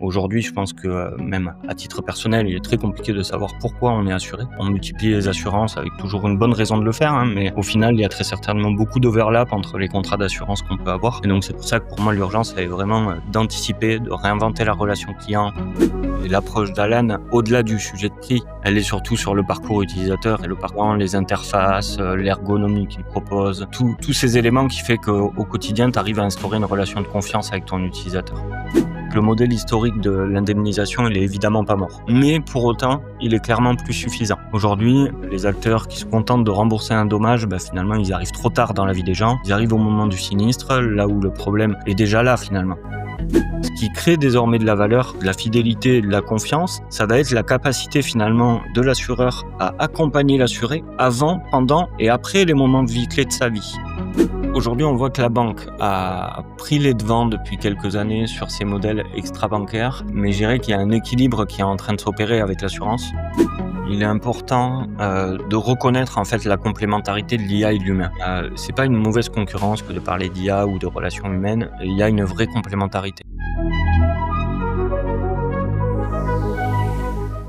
Aujourd'hui, je pense que même à titre personnel, il est très compliqué de savoir pourquoi on est assuré. On multiplie les assurances avec toujours une bonne raison de le faire, mais au final, il y a très certainement beaucoup d'overlap entre les contrats d'assurance qu'on peut avoir. Et donc, c'est pour ça que pour moi, l'urgence, elle est vraiment d'anticiper, de réinventer la relation client. Et l'approche d'Alan, au-delà du sujet de prix, elle est surtout sur le parcours utilisateur et le parcours, les interfaces, l'ergonomie qu'il propose, tous ces éléments qui fait qu'au quotidien, tu arrives à instaurer une relation de confiance avec ton utilisateur. Le modèle historique de l'indemnisation, il est évidemment pas mort. Mais pour autant, il est clairement plus suffisant. Aujourd'hui, les acteurs qui se contentent de rembourser un dommage, finalement, ils arrivent trop tard dans la vie des gens. Ils arrivent au moment du sinistre, là où le problème est déjà là, finalement. Ce qui crée désormais de la valeur, de la fidélité et de la confiance, ça va être la capacité finalement de l'assureur à accompagner l'assuré avant, pendant et après les moments de vie clés de sa vie. Aujourd'hui, on voit que la banque a pris les devants depuis quelques années sur ces modèles extra-bancaires, mais je dirais qu'il y a un équilibre qui est en train de s'opérer avec l'assurance. Il est important de reconnaître en fait la complémentarité de l'IA et de l'humain. C'est pas une mauvaise concurrence que de parler d'IA ou de relations humaines, il y a une vraie complémentarité.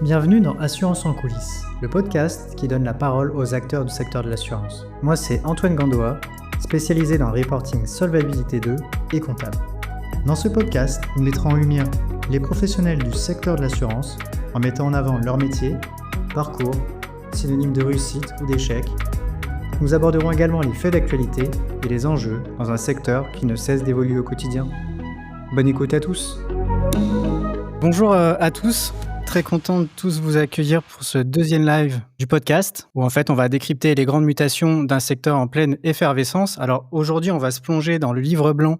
Bienvenue dans Assurance en coulisses, le podcast qui donne la parole aux acteurs du secteur de l'assurance. Moi, c'est Antoine Gandoa, spécialisé dans le reporting Solvabilité 2 et comptable. Dans ce podcast, nous mettrons en lumière les professionnels du secteur de l'assurance en mettant en avant leur métier, parcours, synonyme de réussite ou d'échec. Nous aborderons également les faits d'actualité et les enjeux dans un secteur qui ne cesse d'évoluer au quotidien. Bonne écoute à tous. Bonjour à tous. Très content de tous vous accueillir pour ce deuxième live du podcast où en fait on va décrypter les grandes mutations d'un secteur en pleine effervescence. Alors aujourd'hui on va se plonger dans le livre blanc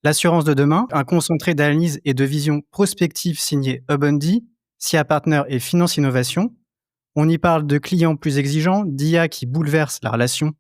L'assurance de demain, un concentré d'analyse et de vision prospective signé Abundi, SIA Partner et Finance Innovation. On y parle de clients plus exigeants, d'IA qui bouleverse la relation,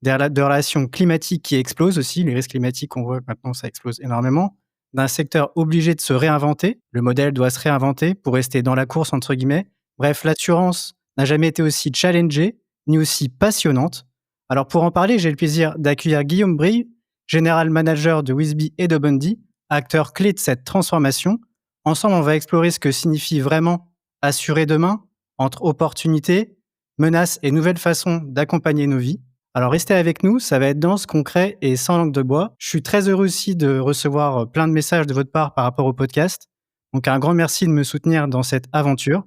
de relations climatiques qui explosent aussi, les risques climatiques qu'on voit maintenant ça explose énormément, d'un secteur obligé de se réinventer. Le modèle doit se réinventer pour rester dans la course, entre guillemets. Bref, l'assurance n'a jamais été aussi challengée, ni aussi passionnante. Alors pour en parler, j'ai le plaisir d'accueillir Guillaume Brie, General Manager de Wisby et d'Abundi, acteur clé de cette transformation. Ensemble, on va explorer ce que signifie vraiment assurer demain, entre opportunités, menaces et nouvelles façons d'accompagner nos vies. Alors restez avec nous, ça va être dense, concret et sans langue de bois. Je suis très heureux aussi de recevoir plein de messages de votre part par rapport au podcast. Donc un grand merci de me soutenir dans cette aventure.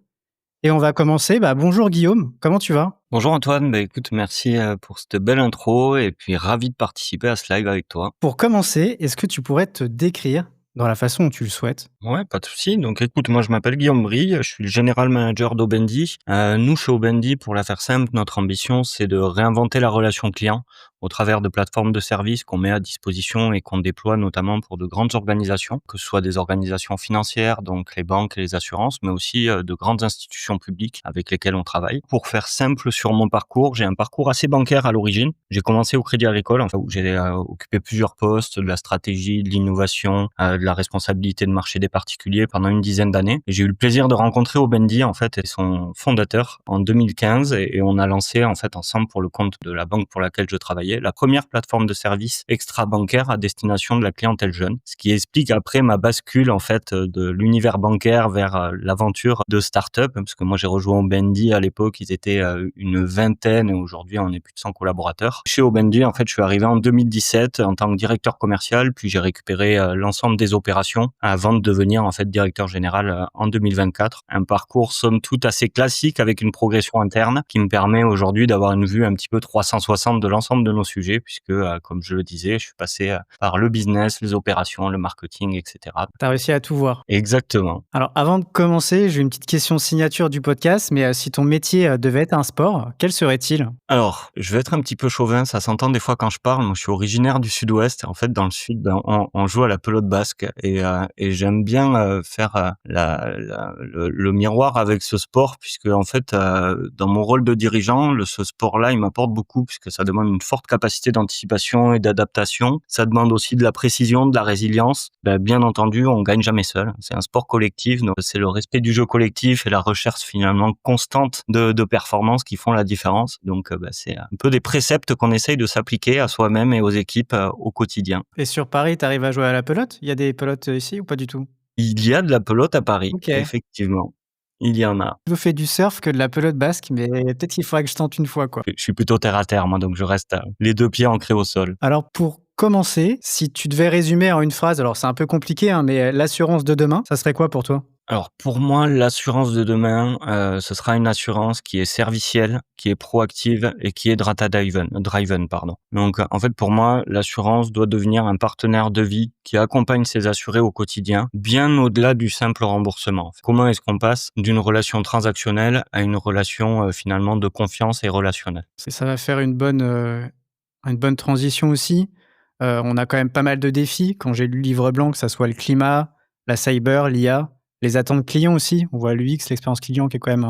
Et on va commencer. Bonjour Guillaume, comment tu vas ? Bonjour Antoine, écoute, merci pour cette belle intro et puis ravi de participer à ce live avec toi. Pour commencer, est-ce que tu pourrais te décrire dans la façon où tu le souhaites ? Ouais, pas de souci. Donc écoute, moi je m'appelle Guillaume Brie, je suis le General Manager d'Abundi. Nous, chez Abundi, pour la faire simple, notre ambition, c'est de réinventer la relation client au travers de plateformes de services qu'on met à disposition et qu'on déploie notamment pour de grandes organisations, que ce soit des organisations financières, donc les banques et les assurances, mais aussi de grandes institutions publiques avec lesquelles on travaille. Pour faire simple sur mon parcours, j'ai un parcours assez bancaire à l'origine. J'ai commencé au Crédit Agricole, où j'ai occupé plusieurs postes, de la stratégie, de l'innovation, de la responsabilité de marché des particuliers pendant une dizaine d'années. Et j'ai eu le plaisir de rencontrer Abundi, en fait, et son fondateur en 2015, et on a lancé, en fait, ensemble pour le compte de la banque pour laquelle je travaillais, la première plateforme de services extra-bancaire à destination de la clientèle jeune. Ce qui explique après ma bascule, en fait, de l'univers bancaire vers l'aventure de start-up, parce que moi, j'ai rejoint Abundi à l'époque, ils étaient une vingtaine, et aujourd'hui, on est plus de 100 collaborateurs. Chez Abundi, en fait, je suis arrivé en 2017 en tant que directeur commercial, puis j'ai récupéré l'ensemble des opérations avant de devenir, en fait, directeur général en 2024. Un parcours, somme toute, assez classique avec une progression interne qui me permet aujourd'hui d'avoir une vue un petit peu 360 de l'ensemble de nos sujets, puisque, comme je le disais, je suis passé par le business, les opérations, le marketing, etc. Tu as réussi à tout voir. Exactement. Alors, avant de commencer, j'ai une petite question signature du podcast, mais si ton métier devait être un sport, quel serait-il ? Alors, je vais être un petit peu chauvin, ça s'entend des fois quand je parle. Moi, je suis originaire du Sud-Ouest. En fait, dans le Sud, on joue à la pelote basque et j'aime bien faire le miroir avec ce sport, puisque en fait, dans mon rôle de dirigeant, ce sport-là, il m'apporte beaucoup puisque ça demande une forte capacité d'anticipation et d'adaptation. Ça demande aussi de la précision, de la résilience. Bien entendu, on gagne jamais seul. C'est un sport collectif, donc c'est le respect du jeu collectif et la recherche finalement constante de performance qui font la différence. Donc, c'est un peu des préceptes qu'on essaye de s'appliquer à soi-même et aux équipes au quotidien. Et sur Paris, tu arrives à jouer à la pelote ? Il y a des pelotes ici ou pas du tout ? Il y a de la pelote à Paris, OK. effectivement. Il y en a. Plutôt fait du surf que de la pelote basque, mais peut-être qu'il faudrait que je tente une fois, quoi. Je suis plutôt terre à terre moi, donc je reste, les 2 pieds ancrés au sol. Alors pour commencer, si tu devais résumer en une phrase, alors c'est un peu compliqué, hein, mais l'assurance de demain, ça serait quoi pour toi? Alors pour moi, l'assurance de demain, ce sera une assurance qui est servicielle, qui est proactive et qui est driven, pardon. Donc, en fait, pour moi, l'assurance doit devenir un partenaire de vie qui accompagne ses assurés au quotidien, bien au-delà du simple remboursement. Comment est-ce qu'on passe d'une relation transactionnelle à une relation, finalement de confiance et relationnelle? Ça va faire une bonne transition aussi. On a quand même pas mal de défis. Quand j'ai lu le livre blanc, que ça soit le climat, la cyber, l'IA, les attentes clients aussi. On voit l'UX, l'expérience client qui est quand même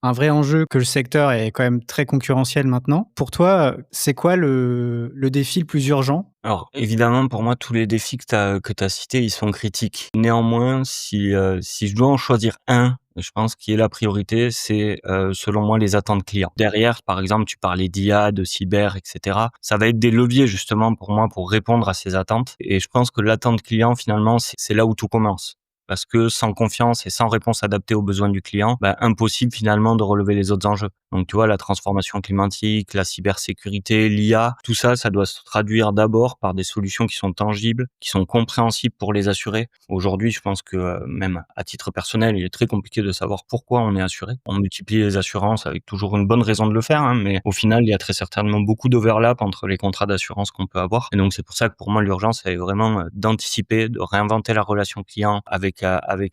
un vrai enjeu, que le secteur est quand même très concurrentiel maintenant. Pour toi, c'est quoi le défi le plus urgent? Alors évidemment, pour moi, tous les défis que tu as cités, ils sont critiques. Néanmoins, si je dois en choisir un, je pense qui est la priorité, c'est, selon moi, les attentes clients. Derrière, par exemple, tu parlais d'IA, de cyber et cetera. Ça va être des leviers justement pour moi pour répondre à ces attentes et je pense que l'attente client finalement, c'est là où tout commence. Parce que sans confiance et sans réponse adaptée aux besoins du client, bah, impossible finalement de relever les autres enjeux. Donc tu vois, la transformation climatique, la cybersécurité, l'IA, tout ça, ça doit se traduire d'abord par des solutions qui sont tangibles, qui sont compréhensibles pour les assurés. Aujourd'hui, je pense que même à titre personnel, il est très compliqué de savoir pourquoi on est assuré. On multiplie les assurances avec toujours une bonne raison de le faire, hein, mais au final, il y a très certainement beaucoup d'overlap entre les contrats d'assurance qu'on peut avoir. Et donc c'est pour ça que pour moi, l'urgence, c'est vraiment d'anticiper, de réinventer la relation client avec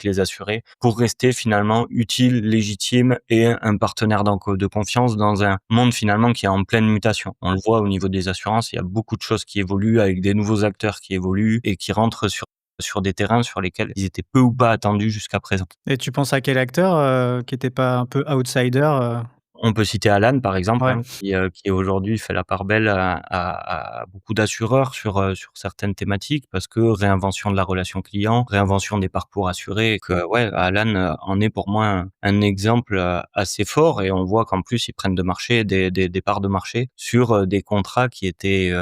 les assurés pour rester finalement utile, légitime et un partenaire de confiance dans un monde finalement qui est en pleine mutation. On le voit au niveau des assurances, il y a beaucoup de choses qui évoluent avec des nouveaux acteurs qui évoluent et qui rentrent sur des terrains sur lesquels ils étaient peu ou pas attendus jusqu'à présent. Et tu penses à quel acteur, qui était pas un peu outsider, On peut citer Alan par exemple, Ouais. hein, qui aujourd'hui fait la part belle à beaucoup d'assureurs sur certaines thématiques parce que réinvention de la relation client, réinvention des parcours assurés et que ouais, Alan, en est pour moi un exemple, assez fort et on voit qu'en plus ils prennent de marché des parts de marché sur, des contrats qui étaient,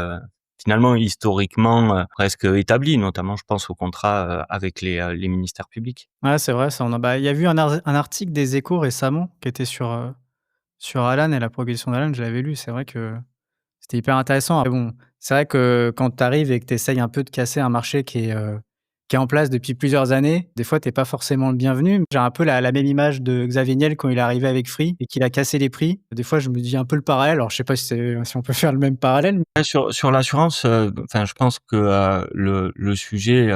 finalement historiquement, presque établis, notamment je pense aux contrats, avec les ministères publics. Ouais, c'est vrai, ça on a bah, il y a eu un article des Échos récemment qui était sur Alan et la progression d'Alan, je l'avais lu. C'est vrai que c'était hyper intéressant. Après bon, c'est vrai que quand tu arrives et que tu essayes un peu de casser un marché qui est en place depuis plusieurs années, des fois, tu es pas forcément le bienvenu. J'ai un peu la même image de Xavier Niel quand il est arrivé avec Free et qu'il a cassé les prix. Des fois, je me dis un peu le parallèle. Alors, je sais pas si on peut faire le même parallèle. Ouais, sur l'assurance, enfin, je pense que, le sujet,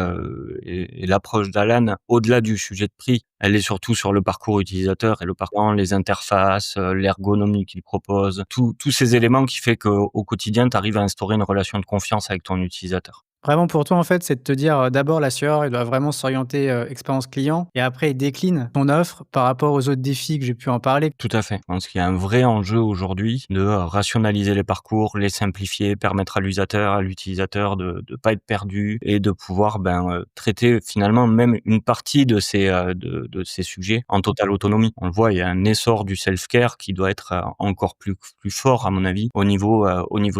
et l'approche d'Alan, au-delà du sujet de prix, elle est surtout sur le parcours utilisateur et le parcours, les interfaces, l'ergonomie qu'il propose, tous ces éléments qui fait qu'au quotidien, tu arrives à instaurer une relation de confiance avec ton utilisateur. Vraiment pour toi, en fait, c'est de te dire, d'abord l'assureur, il doit vraiment s'orienter, expérience client et après il décline ton offre par rapport aux autres défis que j'ai pu en parler. Tout à fait. Je pense qu'il y a un vrai enjeu aujourd'hui de, rationaliser les parcours, les simplifier, permettre à l'utilisateur de pas être perdu et de pouvoir, ben, traiter finalement même une partie de ces sujets en totale autonomie. On le voit, il y a un essor du self-care qui doit être, encore plus fort à mon avis au niveau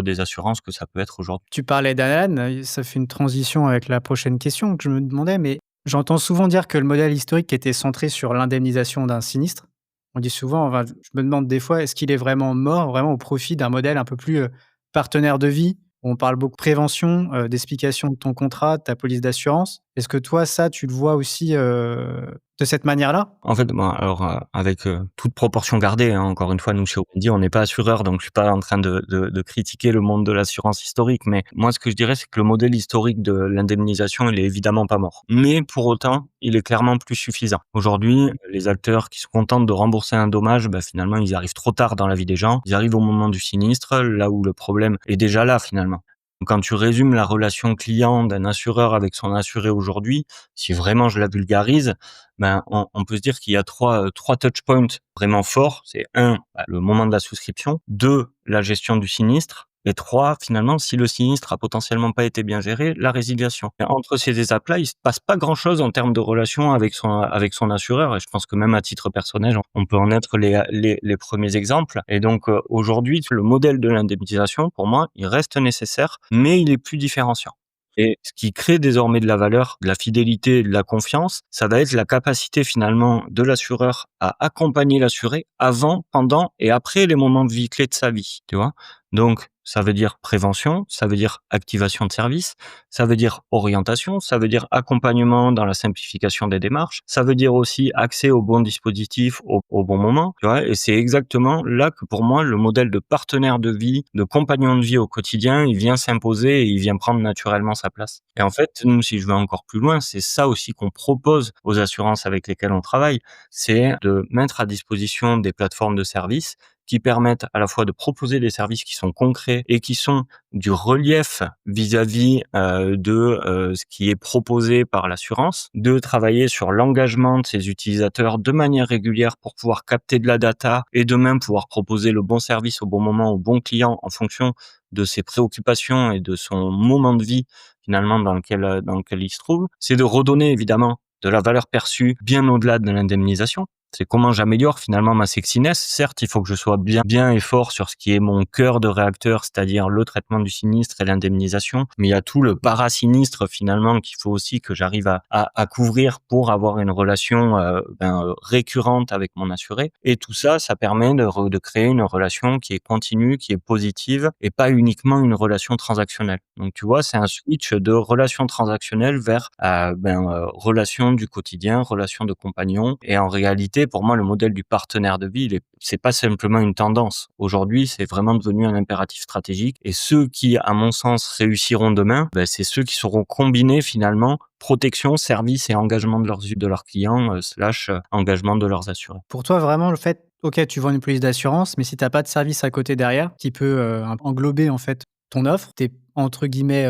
des assurances que ça peut être aujourd'hui. Tu parlais d'Alan, ça fait une transition avec la prochaine question que je me demandais, mais j'entends souvent dire que le modèle historique était centré sur l'indemnisation d'un sinistre. On dit souvent, enfin, je me demande des fois, est-ce qu'il est vraiment mort, vraiment au profit d'un modèle un peu plus, partenaire de vie? On parle beaucoup de prévention, d'explication de ton contrat, de ta police d'assurance. Est-ce que toi, ça, tu le vois aussi, de cette manière-là? En fait, bon, alors, avec, toute proportion gardée, hein, encore une fois, nous, chez Amundi, on n'est pas assureur, donc je suis pas en train de critiquer le monde de l'assurance historique. Mais moi, ce que je dirais, c'est que le modèle historique de l'indemnisation, il est évidemment pas mort. Mais pour autant, il est clairement plus suffisant. Aujourd'hui, les acteurs qui se contentent de rembourser un dommage, bah, finalement, ils arrivent trop tard dans la vie des gens. Ils arrivent au moment du sinistre, là où le problème est déjà là, finalement. Quand tu résumes la relation client d'un assureur avec son assuré aujourd'hui, si vraiment je la vulgarise, ben, on peut se dire qu'il y a trois touch points vraiment forts. C'est un, bah, le moment de la souscription, 2, la gestion du sinistre et 3, finalement, si le sinistre a potentiellement pas été bien géré, la résiliation. Et entre ces étapes-là, il se passe pas grand-chose en termes de relation avec son assureur et je pense que même à titre personnel, on peut en être les premiers exemples et donc aujourd'hui, le modèle de l'indemnisation, pour moi, il reste nécessaire, mais il est plus différenciant. Et ce qui crée désormais de la valeur, de la fidélité, de la confiance, ça va être la capacité finalement de l'assureur à accompagner l'assuré avant, pendant et après les moments de vie clés de sa vie, tu vois? Donc ça veut dire prévention, ça veut dire activation de service, ça veut dire orientation, ça veut dire accompagnement dans la simplification des démarches, ça veut dire aussi accès aux bons dispositifs au bon moment, tu vois? Et c'est exactement là que pour moi le modèle de partenaire de vie, de compagnon de vie au quotidien, il vient s'imposer et il vient prendre naturellement sa place. Et en fait, nous, si je vais encore plus loin, c'est ça aussi qu'on propose aux assurances avec lesquelles on travaille, c'est de mettre à disposition des plateformes de services qui permettent à la fois de proposer des services qui sont concrets et qui sont du relief vis-à-vis, ce qui est proposé par l'assurance, de travailler sur l'engagement de ses utilisateurs de manière régulière pour pouvoir capter de la data et de même pouvoir proposer le bon service au bon moment au bon client en fonction de ses préoccupations et de son moment de vie finalement dans lequel il se trouve. C'est de redonner évidemment de la valeur perçue bien au-delà de l'indemnisation. C'est comment j'améliore finalement ma sexiness. Certes, il faut que je sois bien et fort sur ce qui est mon cœur de réacteur, c'est-à-dire le traitement du sinistre et l'indemnisation. Mais il y a tout le parasinistre finalement qu'il faut aussi que j'arrive à couvrir pour avoir une relation récurrente avec mon assuré. Et tout ça, ça permet de créer une relation qui est continue, qui est positive et pas uniquement une relation transactionnelle. Donc tu vois, c'est un switch de relation transactionnelle vers relation du quotidien, relation de compagnon. Et en réalité, pour moi, le modèle du partenaire de vie, c'est pas simplement une tendance. Aujourd'hui, c'est vraiment devenu un impératif stratégique. Et ceux qui, à mon sens, réussiront demain, c'est ceux qui sauront combiner finalement protection, service et engagement de leurs clients, engagement de leurs assurés. Pour toi, vraiment, le fait, OK, tu vends une police d'assurance, mais si tu as pas de service à côté derrière qui peut, englober, en fait, ton offre, tu es entre guillemets,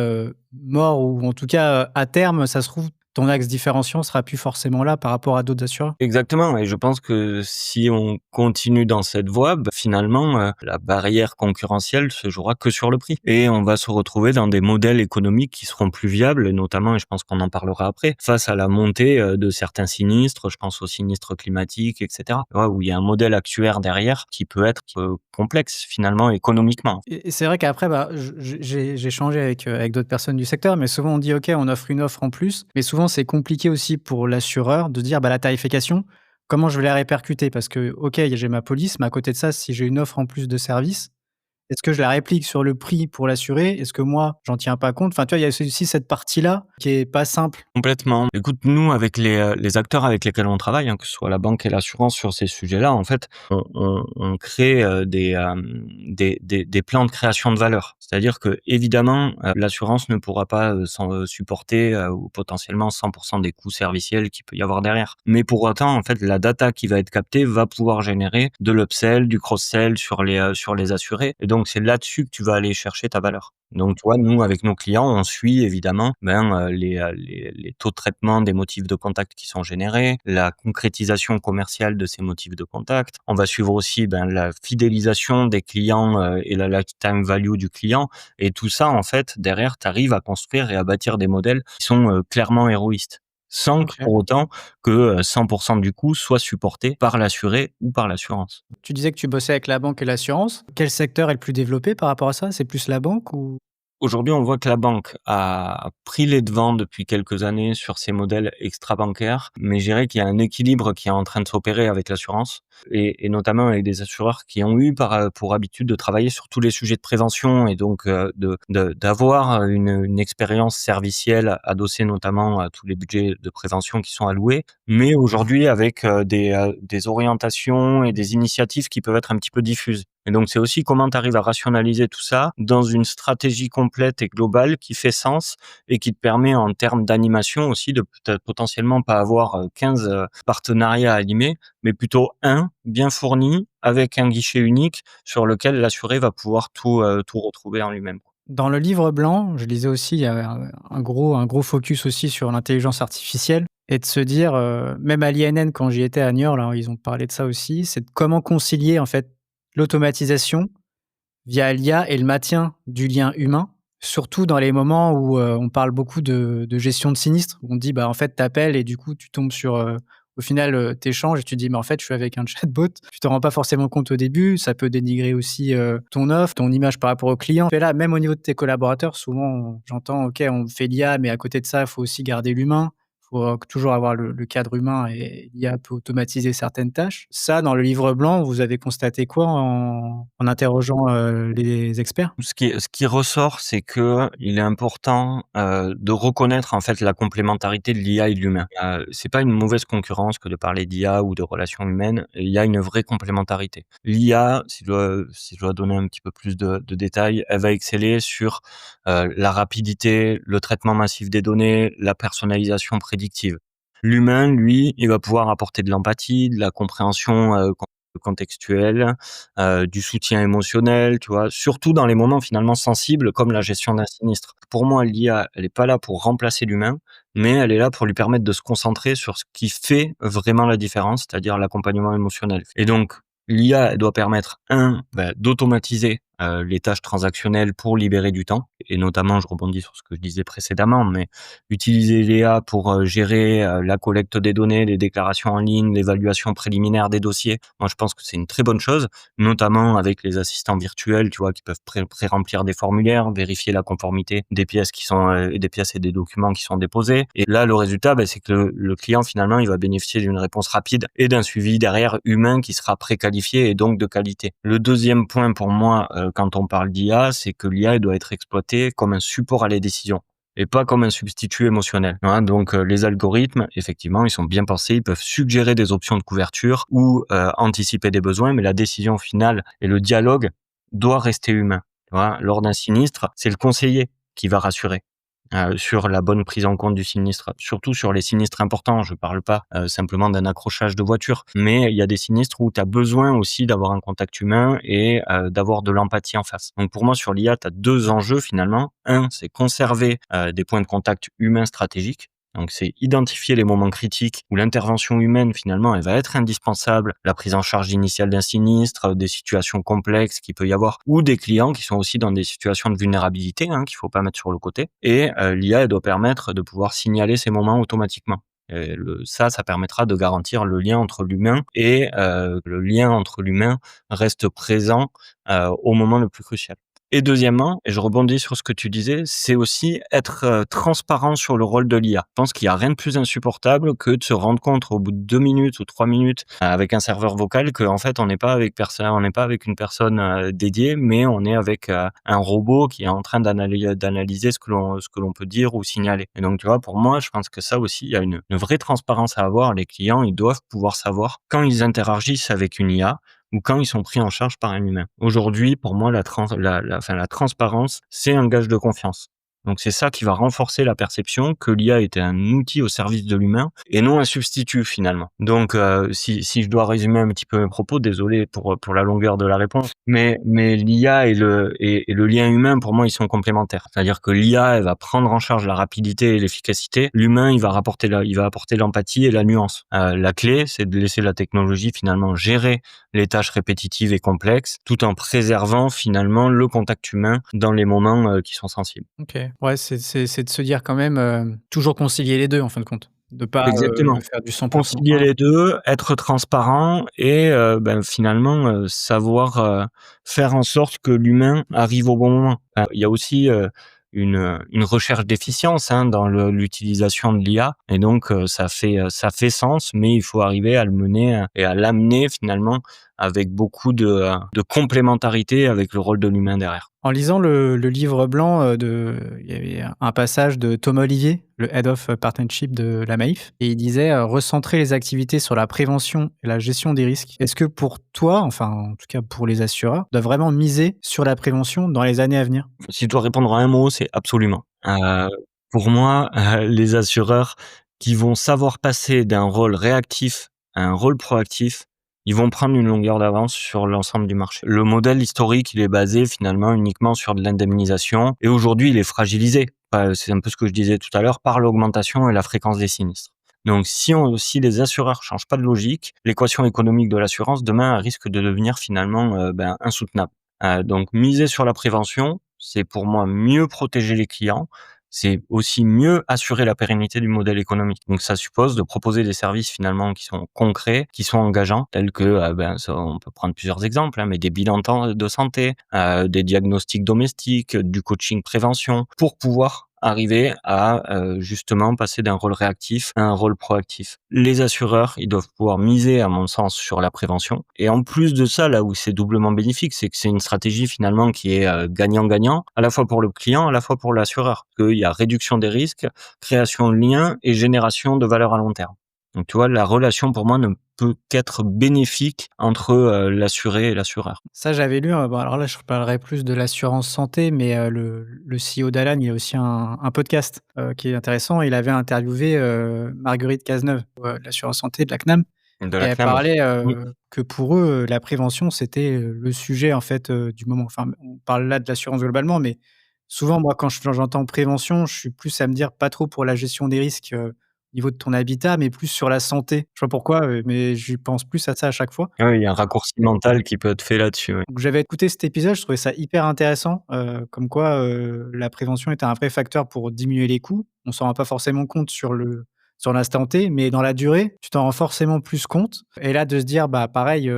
«mort» ou en tout cas, à terme, ça se trouve, ton axe différenciant sera plus forcément là par rapport à d'autres assureurs? Exactement, et je pense que si on continue dans cette voie, finalement, la barrière concurrentielle se jouera que sur le prix et on va se retrouver dans des modèles économiques qui seront plus viables, et notamment, et je pense qu'on en parlera après, face à la montée, de certains sinistres, je pense aux sinistres climatiques et cetera. Tu vois? Où il y a un modèle actuaire derrière qui peut être, complexe finalement économiquement. Et c'est vrai qu'après, j'ai échangé avec d'autres personnes du secteur, mais souvent on dit: «OK, on offre une offre en plus», mais souvent c'est compliqué aussi pour l'assureur de dire: «Bah, la tarification, comment je vais la répercuter?» Parce que, OK, j'ai ma police, mais à côté de ça, si j'ai une offre en plus de service, est-ce que je la réplique sur le prix pour l'assuré? Est-ce que moi, j'en tiens pas compte? Enfin, tu vois, il y a aussi cette partie-là qui est pas simple. Complètement. Écoute, nous, avec les acteurs avec lesquels on travaille, que ce soit la banque et l'assurance sur ces sujets-là, en fait, on crée, des plans de création de valeur. C'est-à-dire qu'évidemment, l'assurance ne pourra pas, supporter, ou potentiellement 100 des coûts serviciels qu'il peut y avoir derrière. Mais pour autant, en fait, la data qui va être captée va pouvoir générer de l'upsell, du cross-sell sur les assurés, et donc c'est là-dessus que tu vas aller chercher ta valeur. Donc, tu vois, nous, avec nos clients, on suit évidemment les taux de traitement des motifs de contact qui sont générés, la concrétisation commerciale de ces motifs de contact. On va suivre aussi la fidélisation des clients, et la lifetime value du client. Et tout ça, en fait, derrière, tu arrives à construire et à bâtir des modèles qui sont clairement héroïstes, sans que OK. pour autant que 100% du coût soit supporté par l'assuré ou par l'assurance. Tu disais que tu bossais avec la banque et l'assurance. Quel secteur est le plus développé par rapport à ça? C'est plus la banque ou? Aujourd'hui, on voit que la banque a pris les devants depuis quelques années sur ces modèles extra-bancaires, mais je dirais qu'il y a un équilibre qui est en train de s'opérer avec l'assurance, et notamment avec des assureurs qui ont eu pour habitude de travailler sur tous les sujets de prévention, et donc d'avoir une expérience servicielle adossée notamment à tous les budgets de prévention qui sont alloués, mais aujourd'hui avec des orientations et des initiatives qui peuvent être un petit peu diffuses. Et donc, c'est aussi comment tu arrives à rationaliser tout ça dans une stratégie complète et globale qui fait sens et qui te permet, en termes d'animation aussi, de peut-être potentiellement pas avoir 15 partenariats à animer, mais plutôt un bien fourni avec un guichet unique sur lequel l'assuré va pouvoir tout retrouver en lui-même. Dans le livre blanc, je lisais aussi, il y avait un gros focus aussi sur l'intelligence artificielle et de se dire, même à l'INN quand j'y étais à Niort, là, ils ont parlé de ça aussi, c'est de comment concilier en fait l'automatisation via l'IA et le maintien du lien humain, surtout dans les moments où, on parle beaucoup de gestion de sinistre, où on dit: «Bah, en fait, tu appelles et du coup, tu tombes sur, Au final, tu échanges et tu te dis: «Mais en fait, je suis avec un chatbot». Tu t'en rends pas forcément compte au début, ça peut dénigrer aussi, ton offre, ton image par rapport au client. Et là, même au niveau de tes collaborateurs, souvent, j'entends: «OK, on fait l'IA, mais à côté de ça, il faut aussi garder l'humain». Faut, toujours avoir le cadre humain et l'IA peut automatiser certaines tâches. Ça, dans le livre blanc, vous avez constaté quoi en interrogeant, les experts? Ce qui ressort, c'est que il est important, de reconnaître, en fait, la complémentarité de l'IA et de l'humain. C'est pas une mauvaise concurrence que de parler d'IA ou de relations humaines. Il y a une vraie complémentarité. L'IA, si je dois donner un petit peu plus de détails, elle va exceller sur, la rapidité, le traitement massif des données, la personnalisation prédictive. L'humain, lui, il va pouvoir apporter de l'empathie, de la compréhension, contextuelle, du soutien émotionnel, tu vois? Surtout dans les moments finalement sensibles comme la gestion d'un sinistre. Pour moi, l'IA, elle est pas là pour remplacer l'humain, mais elle est là pour lui permettre de se concentrer sur ce qui fait vraiment la différence, c'est-à-dire l'accompagnement émotionnel. Et donc, l'IA, elle doit permettre d'automatiser, les tâches transactionnelles pour libérer du temps et notamment, je rebondis sur ce que je disais précédemment, mais utiliser l'IA pour, gérer, la collecte des données, les déclarations en ligne, l'évaluation préliminaire des dossiers. Moi, je pense que c'est une très bonne chose, notamment avec les assistants virtuels, tu vois, qui peuvent pré-remplir des formulaires, vérifier la conformité des pièces des pièces et des documents qui sont déposés. Et là, le résultat, c'est que le client, finalement, il va bénéficier d'une réponse rapide et d'un suivi derrière humain qui sera préqualifié et donc de qualité. Le deuxième point pour moi, quand on parle d'IA, c'est que l'IA, elle doit être exploitée comme un support à les décisions et pas comme un substitut émotionnel, hein. Donc, les algorithmes, effectivement, ils sont bien pensés, ils peuvent suggérer des options de couverture ou, anticiper des besoins, mais la décision finale et le dialogue doit rester humain, tu vois? Lors d'un sinistre, c'est le conseiller qui va rassurer, sur la bonne prise en compte du sinistre, surtout sur les sinistres importants. Je parle pas, simplement d'un accrochage de voiture, mais il y a des sinistres où tu as besoin aussi d'avoir un contact humain et d'avoir de l'empathie en face. Donc pour moi, sur l'IA, tu as 2 enjeux finalement. Un, c'est conserver, des points de contact humains stratégiques. Donc c'est identifier les moments critiques où l'intervention humaine finalement, elle va être indispensable, la prise en charge initiale d'un sinistre, des situations complexes qu'il peut y avoir ou des clients qui sont aussi dans des situations de vulnérabilité, hein, qu'il faut pas mettre sur le côté et l'IA, elle doit permettre de pouvoir signaler ces moments automatiquement. Ça permettra de garantir le lien entre l'humain et le lien entre l'humain reste présent, au moment le plus crucial. Et deuxièmement, et je rebondis sur ce que tu disais, c'est aussi être, transparent sur le rôle de l'IA. Je pense qu'il y a rien de plus insupportable que de se rendre compte au bout de 2 minutes ou 3 minutes, avec un serveur vocal qu'en fait on n'est pas avec une personne, dédiée, mais on est avec, un robot qui est en train d'analyser ce que l'on peut dire ou signaler. Et donc tu vois, pour moi, je pense que ça aussi, il y a une vraie transparence à avoir. Les clients, ils doivent pouvoir savoir quand ils interagissent avec une IA ou quand ils sont pris en charge par un humain. Aujourd'hui, pour moi, la transparence, c'est un gage de confiance. Donc c'est ça qui va renforcer la perception que l'IA était un outil au service de l'humain et non un substitut finalement. Donc si je dois résumer un petit peu mes propos, désolé pour la longueur de la réponse, mais l'IA et le lien humain, pour moi, ils sont complémentaires. C'est-à-dire que l'IA, elle va prendre en charge la rapidité et l'efficacité. L'humain, il va apporter l'empathie et la nuance. La clé, c'est de laisser la technologie finalement gérer les tâches répétitives et complexes, tout en préservant finalement le contact humain dans les moments, qui sont sensibles. OK. Ouais, c'est de se dire quand même, toujours concilier les 2 en fin de compte. De pas, Exactement. faire du 100% Concilier un. les 2, être transparent et finalement, savoir, faire en sorte que l'humain arrive au bon moment. Il y a aussi, une recherche d'efficience, hein, dans l'utilisation de l'IA et donc ça fait sens, mais il faut arriver à le mener, et à l'amener finalement avec beaucoup de complémentarité avec le rôle de l'humain derrière. En lisant le livre blanc, il y avait un passage de Thomas Olivier, le Head of Partnership de la Maif et il disait, «Recentrer les activités sur la prévention et la gestion des risques». Est-ce que pour toi, enfin, en tout cas pour les assureurs, doivent vraiment miser sur la prévention dans les années à venir? Si je dois répondre en un mot, c'est absolument. Pour moi, les assureurs qui vont savoir passer d'un rôle réactif à un rôle proactif, ils vont prendre une longueur d'avance sur l'ensemble du marché. Le modèle historique, il est basé finalement uniquement sur de l'indemnisation et aujourd'hui, il est fragilisé. C'est un peu ce que je disais tout à l'heure, par l'augmentation et la fréquence des sinistres. Donc si les assureurs changent pas de logique, l'équation économique de l'assurance demain elle risque de devenir finalement, insoutenable. Donc miser sur la prévention, c'est pour moi mieux protéger les clients, c'est aussi mieux assurer la pérennité du modèle économique. Donc ça suppose de proposer des services finalement qui sont concrets, qui sont engageants, tels que, ça, on peut prendre plusieurs exemples, hein, mais des bilans de santé, des diagnostics domestiques, du coaching prévention, pour pouvoir arriver à justement passer d'un rôle réactif à un rôle proactif. Les assureurs, ils doivent pouvoir miser, à mon sens, sur la prévention. Et en plus de ça, là où c'est doublement bénéfique, c'est que c'est une stratégie finalement qui est gagnant-gagnant, à la fois pour le client, à la fois pour l'assureur. Parce qu'il y a réduction des risques, création de liens et génération de valeur à long terme. Donc tu vois, la relation pour moi ne peut qu'être bénéfique entre l'assuré et l'assureur. Ça, j'avais lu, bon, alors là, je parlerai plus de l'assurance santé, mais le CEO d'Alan, il a aussi un podcast, qui est intéressant. Il avait interviewé, Marguerite Cazeneuve, de l'assurance santé de la CNAM, De et la elle CNAM, oui. parlait, Oui. que pour eux, la prévention, c'était, le sujet, en fait, du moment. Enfin, on parle là de l'assurance globalement, mais souvent, moi, quand j'entends prévention, je suis plus à me dire pas trop pour la gestion des risques, au niveau de ton habitat, mais plus sur la santé. Je sais pas pourquoi, mais j'y pense plus à ça à chaque fois. Ah oui, il y a un raccourci mental qui peut être fait là-dessus, oui. Donc j'avais écouté cet épisode, je trouvais ça hyper intéressant, comme quoi, la prévention était un vrai facteur pour diminuer les coûts. On s'en rend pas forcément compte sur l'instant T, mais dans la durée, tu t'en rends forcément plus compte. Et là, de se dire, bah, pareil,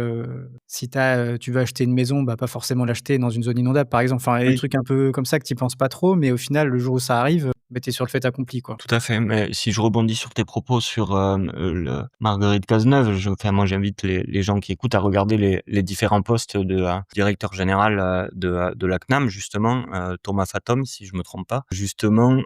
si tu veux acheter une maison, bah, pas forcément l'acheter dans une zone inondable, par exemple. Enfin, il y a des Oui. trucs un peu comme ça que tu y penses pas trop, mais au final, le jour où ça arrive, bah, tu es sur le fait accompli, quoi. Tout à fait, mais si je rebondis sur tes propos sur, le Marguerite Cazeneuve, moi j'invite les gens qui écoutent à regarder les différents postes de, directeur général, de la CNAM justement, Thomas Fattom si je me trompe pas, justement,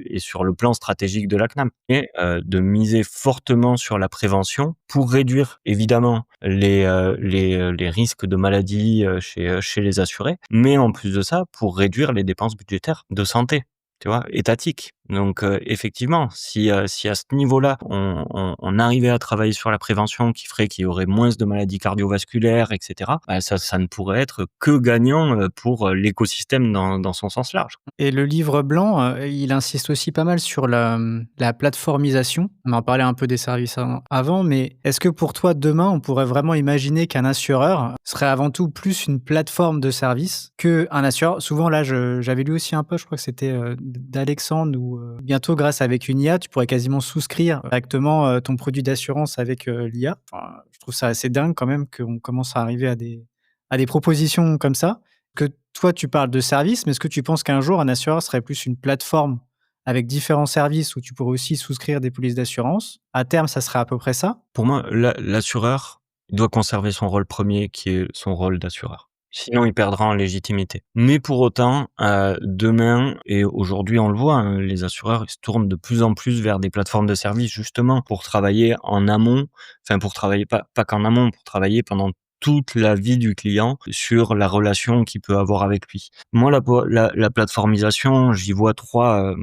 et sur le plan stratégique de la CNAM et de miser fortement sur la prévention pour réduire évidemment les risques de maladies, chez les assurés, mais en plus de ça, pour réduire les dépenses budgétaires de santé. Tu vois? Étatique. Donc effectivement, si à ce niveau-là, on arrivait à travailler sur la prévention qui ferait qu'il y aurait moins de maladies cardiovasculaires et cetera, bah, ça ne pourrait être que gagnant, pour, l'écosystème dans son sens large. Et le livre blanc, il insiste aussi pas mal sur la plateformisation. On en parlait un peu des services avant, mais est-ce que pour toi, demain, on pourrait vraiment imaginer qu'un assureur serait avant tout plus une plateforme de services qu'un assureur? Souvent là, j'avais lu aussi un peu, je crois que c'était, d'Alexandre où, bientôt grâce avec une IA, tu pourrais quasiment souscrire directement, ton produit d'assurance avec, l'IA. Enfin, je trouve ça assez dingue quand même qu'on commence à arriver à des propositions comme ça. Que toi, tu parles de services, mais est-ce que tu penses qu'un jour, un assureur serait plus une plateforme avec différents services où tu pourrais aussi souscrire des polices d'assurance? À terme, ça serait à peu près ça? Pour moi, l'assureur doit conserver son rôle premier qui est son rôle d'assureur. Sinon, il perdra en légitimité. Mais pour autant, demain et aujourd'hui, on le voit, hein, les assureurs, ils se tournent de plus en plus vers des plateformes de services justement pour travailler en amont, enfin pour travailler pas qu'en amont, pour travailler pendant toute la vie du client sur la relation qu'il peut avoir avec lui. Moi, la plateformisation, j'y vois trois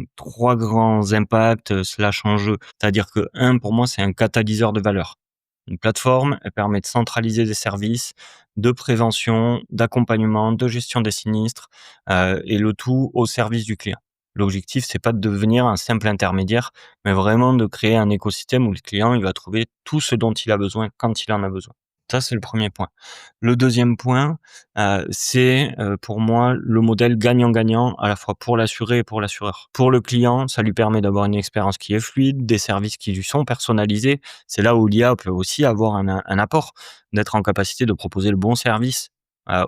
grands impacts, slash enjeux. C'est-à-dire que un, pour moi, c'est un catalyseur de valeur. Une plateforme, elle permet de centraliser des services de prévention, d'accompagnement, de gestion des sinistres, et le tout au service du client. L'objectif, c'est pas de devenir un simple intermédiaire, mais vraiment de créer un écosystème où le client, il va trouver tout ce dont il a besoin quand il en a besoin. Ça, c'est le premier point. Le deuxième point, c'est, pour moi, le modèle gagnant-gagnant à la fois pour l'assuré et pour l'assureur. Pour le client, ça lui permet d'avoir une expérience qui est fluide, des services qui lui sont personnalisés. C'est là où l'IA peut aussi avoir un apport, d'être en capacité de proposer le bon service,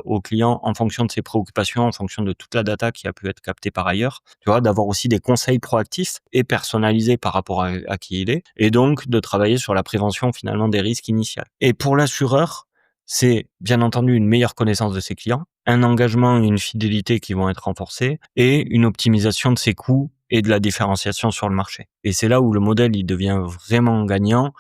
au client en fonction de ses préoccupations, en fonction de toute la data qui a pu être captée par ailleurs. Tu vois? D'avoir aussi des conseils proactifs et personnalisés par rapport à qui il est et donc de travailler sur la prévention finalement des risques initials. Et pour l'assureur, c'est bien entendu une meilleure connaissance de ses clients, un engagement et une fidélité qui vont être renforcés et une optimisation de ses coûts et de la différenciation sur le marché. Et c'est là où le modèle, il devient vraiment gagnant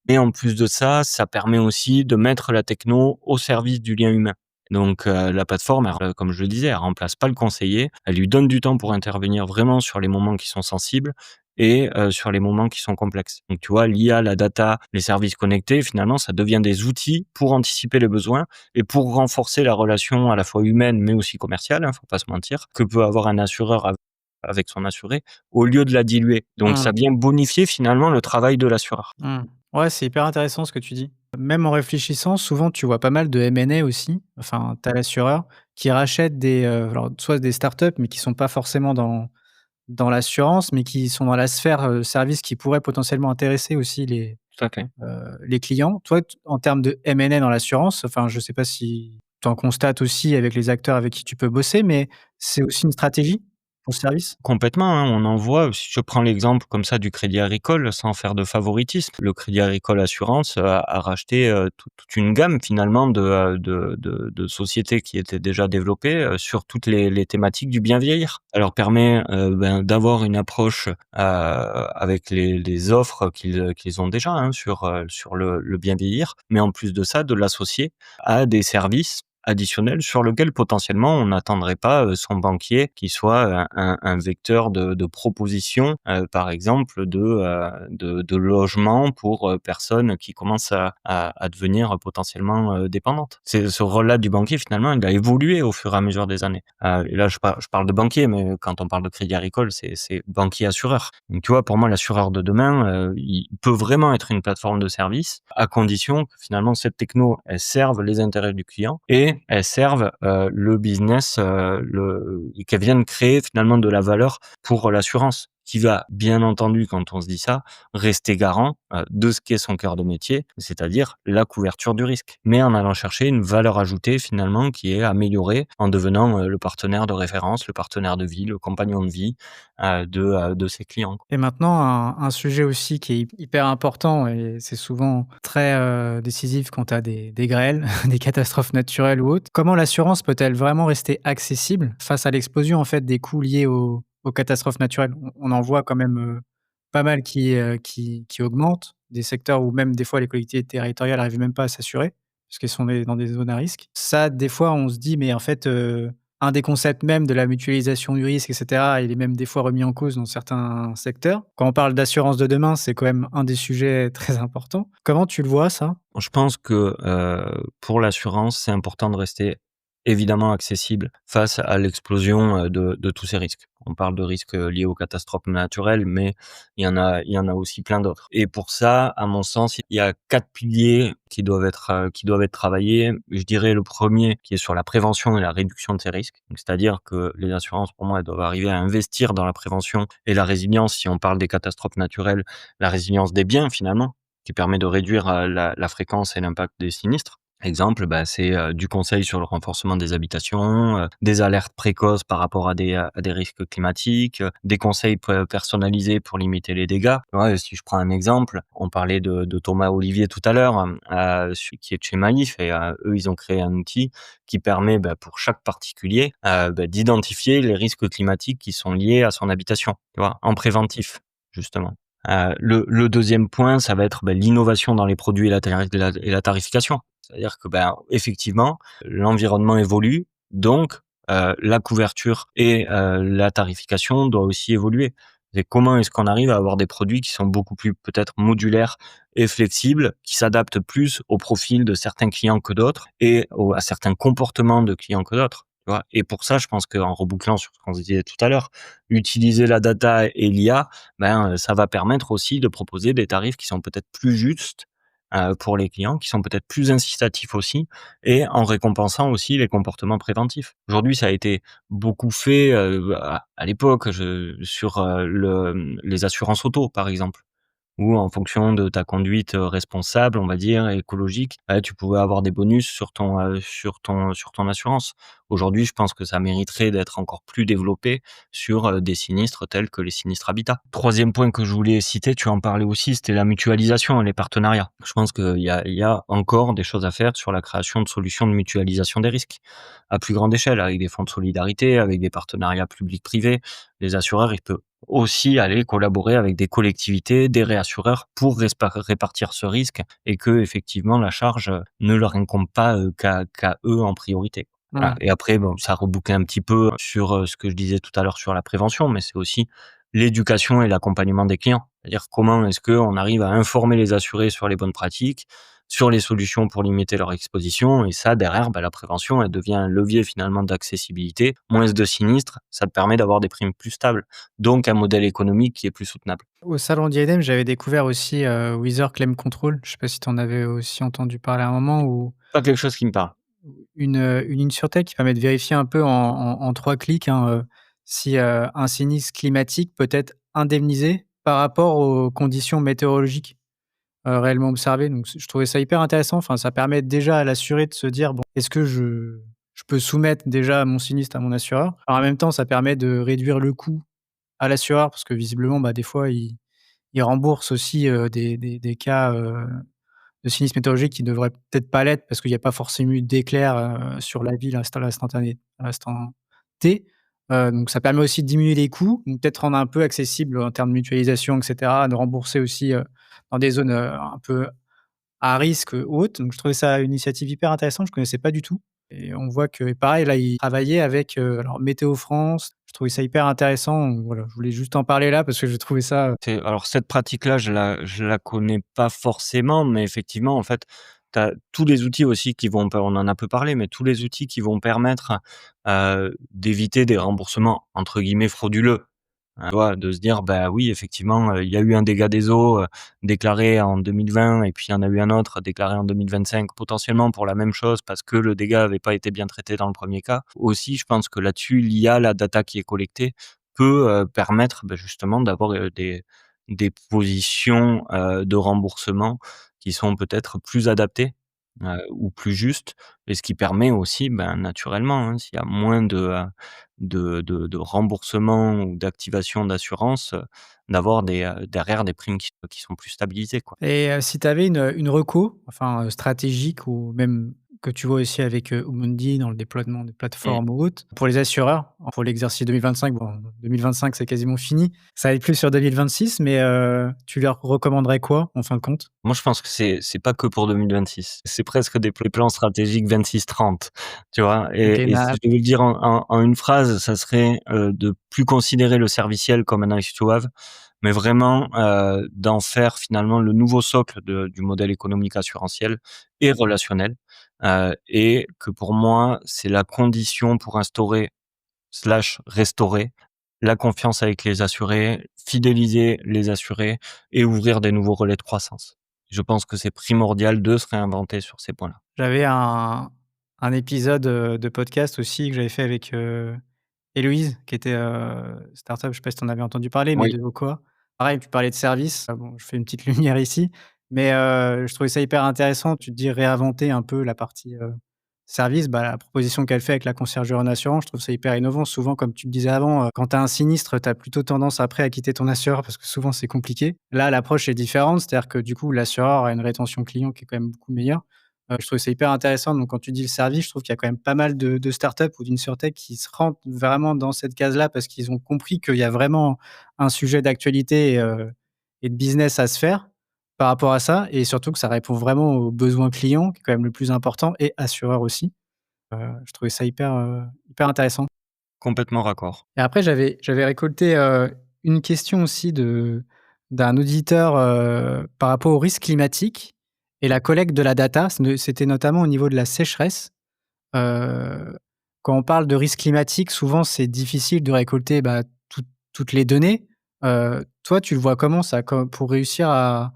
et en plus de ça, ça permet aussi de mettre la techno au service du lien humain. Donc la plateforme, elle, comme je le disais, elle remplace pas le conseiller, elle lui donne du temps pour intervenir vraiment sur les moments qui sont sensibles et sur les moments qui sont complexes. Donc tu vois, l'IA, la data, les services connectés, finalement, ça devient des outils pour anticiper les besoins et pour renforcer la relation à la fois humaine mais aussi commerciale, hein, faut pas se mentir, que peut avoir un assureur avec son assuré, au lieu de la diluer. Donc ça Mmh. vient bonifier finalement le travail de l'assureur. Mmh. Ouais, c'est hyper intéressant ce que tu dis. Même en réfléchissant, souvent tu vois pas mal de M&A aussi. Enfin, tu as l'assureur qui rachète alors soit des startups, mais qui sont pas forcément dans dans l'assurance, mais qui sont dans la sphère, service qui pourrait potentiellement intéresser aussi Tout à fait. les clients. Toi, en termes de M&A dans l'assurance, enfin, je ne sais pas si tu en constates aussi avec les acteurs avec qui tu peux bosser, mais c'est aussi une stratégie pour le service? Complètement, hein, on en voit. Si je prends l'exemple comme ça du Crédit Agricole, sans faire de favoritisme, le Crédit Agricole Assurance a racheté, toute une gamme finalement de sociétés qui étaient déjà développées, sur toutes les thématiques du bien vieillir. Ça leur permet, d'avoir une approche, avec les offres qu'ils ont déjà, hein, sur le bien vieillir, mais en plus de ça, de l'associer à des services additionnel sur lequel potentiellement on n'attendrait pas, son banquier qui soit un vecteur de proposition, par exemple de logement pour, personnes qui commencent à devenir potentiellement, dépendantes. C'est ce rôle-là du banquier finalement, il a évolué au fur et à mesure des années. Et là je parle de banquier, mais quand on parle de Crédit Agricole, c'est banquier assureur. Donc tu vois, pour moi l'assureur de demain, il peut vraiment être une plateforme de service à condition que finalement cette techno, elle serve les intérêts du client et elles servent, le business, et qu'elles viennent créer finalement de la valeur pour l'assurance, qui va bien entendu, quand on se dit ça, rester garant, de ce qu'est son cœur de métier, c'est-à-dire la couverture du risque. Mais en allant chercher une valeur ajoutée finalement qui est améliorée en devenant, le partenaire de référence, le partenaire de vie, le compagnon de vie, de ses clients. Et maintenant, un sujet aussi qui est hyper important et c'est souvent très, décisif quand tu as des grêles, des catastrophes naturelles ou autres. Comment l'assurance peut-elle vraiment rester accessible face à l'explosion, en fait, des coûts liés aux catastrophes naturelles? On en voit quand même, pas mal qui augmentent, des secteurs où même des fois les collectivités territoriales arrivent même pas à s'assurer, parce qu'elles sont dans des zones à risque. Ça, des fois, on se dit: «Mais en fait, un des concepts même de la mutualisation du risque et cetera, il est même des fois remis en cause dans certains secteurs. Quand on parle d'assurance de demain, c'est quand même un des sujets très importants. Comment tu le vois ça? Je pense que, pour l'assurance, c'est important de rester évidemment accessible face à l'explosion, de tous ces risques. On parle de risques, liés aux catastrophes naturelles, mais il y en a aussi plein d'autres. Et pour ça, à mon sens, il y a 4 piliers qui doivent être travaillés. Je dirais le premier qui est sur la prévention et la réduction de ces risques. Donc c'est-à-dire que les assurances, pour moi, elles doivent arriver à investir dans la prévention et la résilience, si on parle des catastrophes naturelles, la résilience des biens finalement, qui permet de réduire, la fréquence et l'impact des sinistres. Exemple, bah, c'est, du conseil sur le renforcement des habitations, des alertes précoces par rapport à des risques climatiques, des conseils personnalisés pour limiter les dégâts. Tu vois? Si je prends un exemple, on parlait de Thomas Olivier tout à l'heure, celui qui est de chez Maïf et eux, ils ont créé un outil qui permet, bah, pour chaque particulier, d'identifier les risques climatiques qui sont liés à son habitation, tu vois? En préventif, justement. Le 2e point, ça va être, l'innovation dans les produits et la tarification. C'est-à-dire que, effectivement, l'environnement évolue, donc la couverture et la tarification doit aussi évoluer. Et comment est-ce qu'on arrive à avoir des produits qui sont beaucoup plus peut-être modulaires et flexibles, qui s'adaptent plus au profil de certains clients que d'autres et à certains comportements de clients que d'autres, tu vois? Et pour ça, je pense qu'en rebouclant sur ce qu'on se disait tout à l'heure, utiliser la data et l'IA, ça va permettre aussi de proposer des tarifs qui sont peut-être plus justes, pour les clients, qui sont peut-être plus incitatifs aussi et en récompensant aussi les comportements préventifs. Aujourd'hui, ça a été beaucoup fait, à l'époque, sur, les assurances auto, par exemple, où en fonction de ta conduite, responsable, on va dire, écologique, tu pouvais avoir des bonus sur ton assurance. Aujourd'hui, je pense que ça mériterait d'être encore plus développé sur, des sinistres tels que les sinistres habitat. 3e point que je voulais citer, tu en parlais aussi, c'était la mutualisation et les partenariats. Je pense qu'il y a encore des choses à faire sur la création de solutions de mutualisation des risques, à plus grande échelle, avec des fonds de solidarité, avec des partenariats publics-privés. Les assureurs, ils peuvent aussi aller collaborer avec des collectivités, des réassureurs pour répartir ce risque et que effectivement la charge, ne leur incombe pas, qu'à eux en priorité. Voilà. Mmh. Et après bon, ça reboucle un petit peu sur, ce que je disais tout à l'heure sur la prévention, mais c'est aussi l'éducation et l'accompagnement des clients. C'est-à-dire comment est-ce qu'on arrive à informer les assurés sur les bonnes pratiques, sur les solutions pour limiter leur exposition et ça derrière, la prévention, elle devient un levier finalement d'accessibilité. Moins de sinistres, ça te permet d'avoir des primes plus stables, donc un modèle économique qui est plus soutenable. Au salon d'IADEM, j'avais découvert aussi, Weather Claim Control. Je sais pas si tu en avais aussi entendu parler à un moment ou Pas quelque chose qui me parle. une insurtech qui permet de vérifier un peu en 3 clics, hein, si, un sinistre climatique peut être indemnisé par rapport aux conditions météorologiques, réellement observées. Donc je trouvais ça hyper intéressant. Enfin, ça permet déjà à l'assuré de se dire: «Bon, est-ce que je peux soumettre déjà mon sinistre à mon assureur?» En même temps, ça permet de réduire le coût à l'assureur parce que visiblement, bah, des fois, il rembourse aussi, des cas, de sinistres météorologiques qui devraient peut-être pas l'être parce qu'il y a pas forcément eu d'éclair, sur la ville à l'instant T. Donc ça permet aussi de diminuer les coûts, donc peut-être rendre un peu accessible en termes de mutualisation et cetera, de rembourser aussi, dans des zones, un peu à risque, ou autres. Donc je trouvais ça une initiative hyper intéressante, je connaissais pas du tout et on voit que et pareil là, ils travaillaient avec, alors Météo France. Je trouvais ça hyper intéressant, donc voilà, je voulais juste en parler là parce que j'ai trouvé ça, Alors cette pratique-là, je la connais pas forcément, mais effectivement, en fait, tu as tous les outils aussi qui vont on en a peu parlé, mais tous les outils qui vont permettre, d'éviter des remboursements entre guillemets «frauduleux». Tu vois? De se dire: «Bah, oui, effectivement, il y a eu un dégât des eaux, déclaré en 2020 et puis il y en a eu un autre déclaré en 2025, potentiellement pour la même chose parce que le dégât avait pas été bien traité dans le premier cas». Aussi, je pense que là-dessus, l'IA, la data qui est collectée peut, permettre, bah, justement d'avoir, des positions, de remboursement qui sont peut-être plus adaptées, ou plus justes et ce qui permet aussi, ben, naturellement, hein, s'il y a moins de remboursement ou d'activation d'assurance, d'avoir derrière des primes qui sont plus stabilisées, quoi. et si tu avais une reco, enfin, stratégique ou même que tu vois aussi avec, Amundi dans le déploiement des Mmh. plateformes ou autres, pour les assureurs, pour l'exercice 2025, bon, 2025 c'est quasiment fini. Ça va être plus sur 2026, mais, tu leur recommanderais quoi en fin de compte? Moi, je pense que c'est pas que pour 2026. C'est presque des plans stratégiques 26-30, tu vois? OK, Et si na je devais le dire en une phrase, ça serait, de plus considérer le serviciel comme un nice to have, mais vraiment, d'en faire finalement le nouveau socle du modèle économique assurantiel et relationnel, et que pour moi, c'est la condition pour instaurer slash restaurer la confiance avec les assurés, fidéliser les assurés et ouvrir des nouveaux relais de croissance. Je pense que c'est primordial de se réinventer sur ces points-là. j'avais un épisode, de podcast aussi que j'avais fait avec, Héloïse qui était, start-up, je sais pas si tu en avais entendu parler, mais Oui, de Vocoa. Pareil, tu parlais de service, bon, je fais une petite lumière ici, mais je trouvais ça hyper intéressant. Tu te dis réinventer un peu la partie, service, bah, la proposition qu'elle fait avec la conciergerie en assurance, je trouve ça hyper innovant. Souvent, comme tu le disais avant, quand tu as un sinistre, tu as plutôt tendance après à quitter ton assureur parce que souvent c'est compliqué. Là, l'approche est différente, c'est-à-dire que du coup, l'assureur a une rétention client qui est quand même beaucoup meilleure. Je trouve ça hyper intéressant. Donc quand tu dis le service, je trouve qu'il y a quand même pas mal de startups ou d'insurtech qui se rentrent vraiment dans cette case-là parce qu'ils ont compris qu'il y a vraiment un sujet d'actualité et de business à se faire par rapport à ça et surtout que ça répond vraiment aux besoins clients, qui est quand même le plus important et assureur aussi. Je trouvais ça hyper intéressant complètement raccord. et après j'avais récolté, une question aussi d'un auditeur, par rapport au risque climatique et la collecte de la data. C'était notamment au niveau de la sécheresse. Heu, Quand on parle de risque climatique, souvent c'est difficile de récolter, bah, toutes les données. Toi, tu le vois comment ça, pour réussir à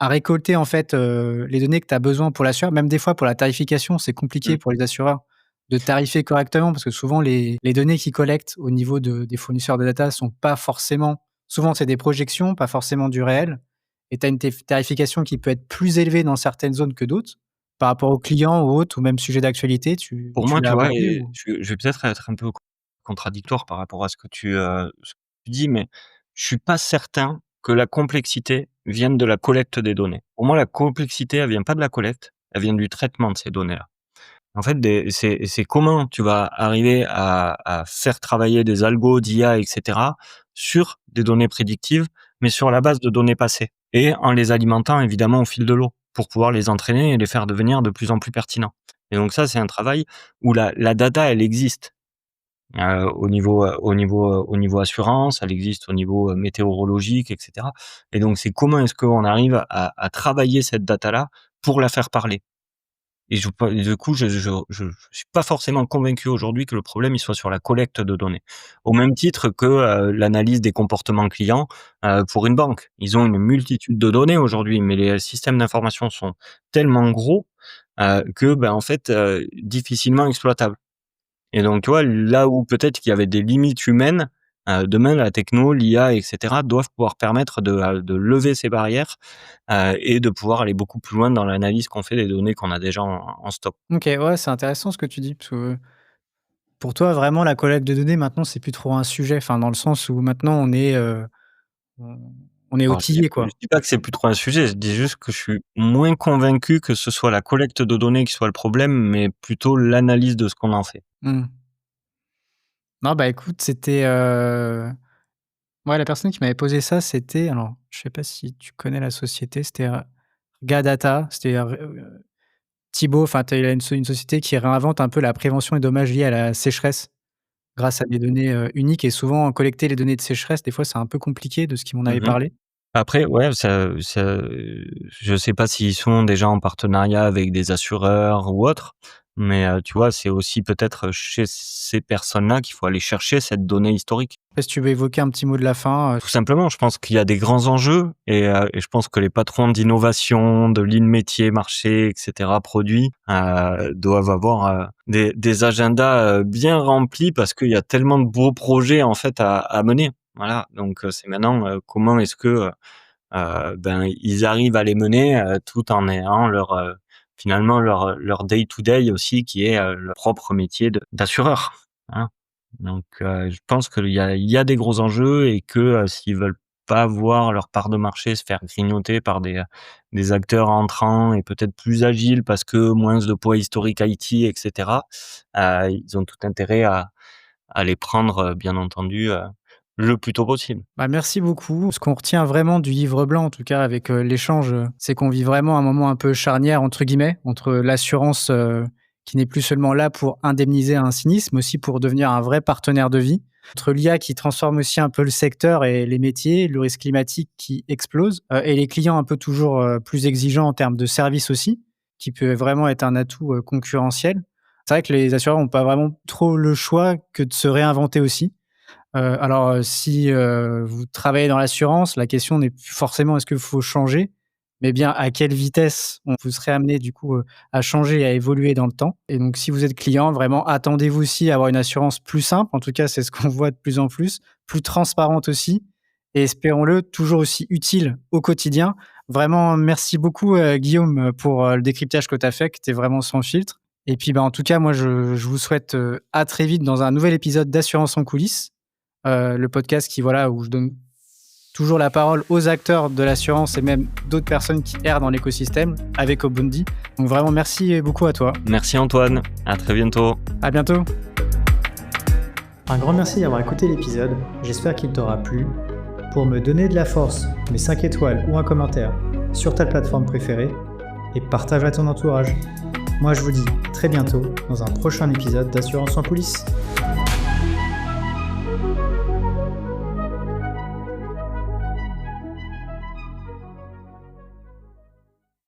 récolter en fait, les données que tu as besoin pour l'assureur? Même des fois pour la tarification, c'est compliqué Mmh. pour les assureurs de tarifer correctement parce que souvent les données qu'ils collectent au niveau des fournisseurs de data sont pas forcément souvent c'est des projections, pas forcément du réel et tu as une tarification qui peut être plus élevée dans certaines zones que d'autres. Par rapport aux clients ou autres ou même sujet d'actualité, Pour tu moi, l'as tu vois abordé et ou? je vais peut-être être un peu contradictoire par rapport à ce que tu dis, mais je suis pas certain que la complexité vienne de la collecte des données. Pour moi, la complexité, elle vient pas de la collecte, elle vient du traitement de ces données-là. En fait, c'est comment tu vas arriver à faire travailler des algos d'IA et cetera, sur des données prédictives, mais sur la base de données passées et en les alimentant évidemment au fil de l'eau pour pouvoir les entraîner et les faire devenir de plus en plus pertinents et donc ça, c'est un travail où la data, elle existe, au niveau assurance, elle existe au niveau, météorologique et cetera et donc c'est comment est-ce qu'on arrive à travailler cette data-là pour la faire parler? Et du coup, je suis pas forcément convaincu aujourd'hui que le problème, il soit sur la collecte de données. Au même titre que, l'analyse des comportements clients, pour une banque. Ils ont une multitude de données aujourd'hui, mais les systèmes d'information sont tellement gros, que, ben, en fait, difficilement exploitables. Et donc, tu vois, là où peut-être qu'il y avait des limites humaines, demain, la techno, l'IA, et cetera, doivent pouvoir permettre de lever ces barrières, et de pouvoir aller beaucoup plus loin dans l'analyse qu'on fait des données qu'on a déjà en stock. OK, ouais, c'est intéressant ce que tu dis parce que pour toi, vraiment, la collecte de données maintenant, c'est plus trop un sujet, enfin, dans le sens où maintenant on on est Alors outillé, je quoi. dis pas que c'est plus trop un sujet, je dis juste que je suis moins convaincu que ce soit la collecte de données qui soit le problème, mais plutôt l'analyse de ce qu'on en fait. Mmh. Non, bah, écoute, c'était, ouais, la personne qui m'avait posé ça, c'était alors, je sais pas si tu connais la société, c'était, Gadata, c'était, Thibaut, enfin, tu il a une société qui réinvente un peu la prévention des dommages liés à la sécheresse grâce à des données, uniques et souvent collecter les données de sécheresse, des fois, c'est un peu compliqué de ce qu'il m'en avait Mmh. parlé. Après, ouais, je sais pas s'ils sont déjà en partenariat avec des assureurs ou autres, mais tu vois, c'est aussi peut-être chez ces personnes-là qu'il faut aller chercher cette donnée historique. Est-ce que tu veux évoquer un petit mot de la fin, Tout simplement, je pense qu'il y a des grands enjeux et je pense que les patrons d'innovation, de lignes métiers, marchés, et cetera, produits, doivent avoir, des agendas, bien remplis parce qu'il y a tellement de beaux projets, en fait, à mener. Voilà, donc c'est maintenant, comment est-ce que, ben, ils arrivent à les mener, tout en ayant finalement leur day to day aussi qui est, leur propre métier d'assureur, hein. Donc je pense qu'il y a des gros enjeux et que, s'ils veulent pas voir leur part de marché se faire grignoter par des acteurs entrants et peut-être plus agiles parce que moins de poids historique IT et cetera, ils ont tout intérêt à les prendre, bien entendu, le plus tôt possible. bah, merci beaucoup. Ce qu'on retient vraiment du livre blanc, en tout cas avec, l'échange, c'est qu'on vit vraiment un moment un peu «charnière» entre guillemets, entre l'assurance, qui n'est plus seulement là pour indemniser un sinistre, mais aussi pour devenir un vrai partenaire de vie. Entre l'IA qui transforme aussi un peu le secteur et les métiers, le risque climatique qui explose, et les clients un peu toujours, plus exigeants en termes de service aussi, qui peut vraiment être un atout, concurrentiel. C'est vrai que les assureurs n'ont pas vraiment trop le choix que de se réinventer aussi. Alors, si, vous travaillez dans l'assurance, la question n'est plus forcément est-ce qu'il faut changer, mais bien à quelle vitesse vous serez amené du coup, à changer et à évoluer dans le temps et donc si vous êtes client, vraiment attendez-vous aussi à avoir une assurance plus simple. En tout cas, c'est ce qu'on voit de plus en plus transparente aussi et espérons-le, toujours aussi utile au quotidien. Vraiment merci beaucoup, Guillaume, pour, le décryptage que tu as fait, qui était vraiment sans filtre et puis, bah, en tout cas, moi je vous souhaite, à très vite dans un nouvel épisode d'Assurance en coulisses. Le podcast qui voilà, où je donne toujours la parole aux acteurs de l'assurance et même d'autres personnes qui errent dans l'écosystème avec Obundi. Donc vraiment merci beaucoup à toi. Merci Antoine, à très bientôt. À bientôt. Un grand merci d'avoir écouté l'épisode, j'espère qu'il t'aura plu. Pour me donner de la force, mets 5 étoiles ou un commentaire sur ta plateforme préférée et partage à ton entourage. Moi je vous dis très bientôt dans un prochain épisode d'Assurance en coulisses.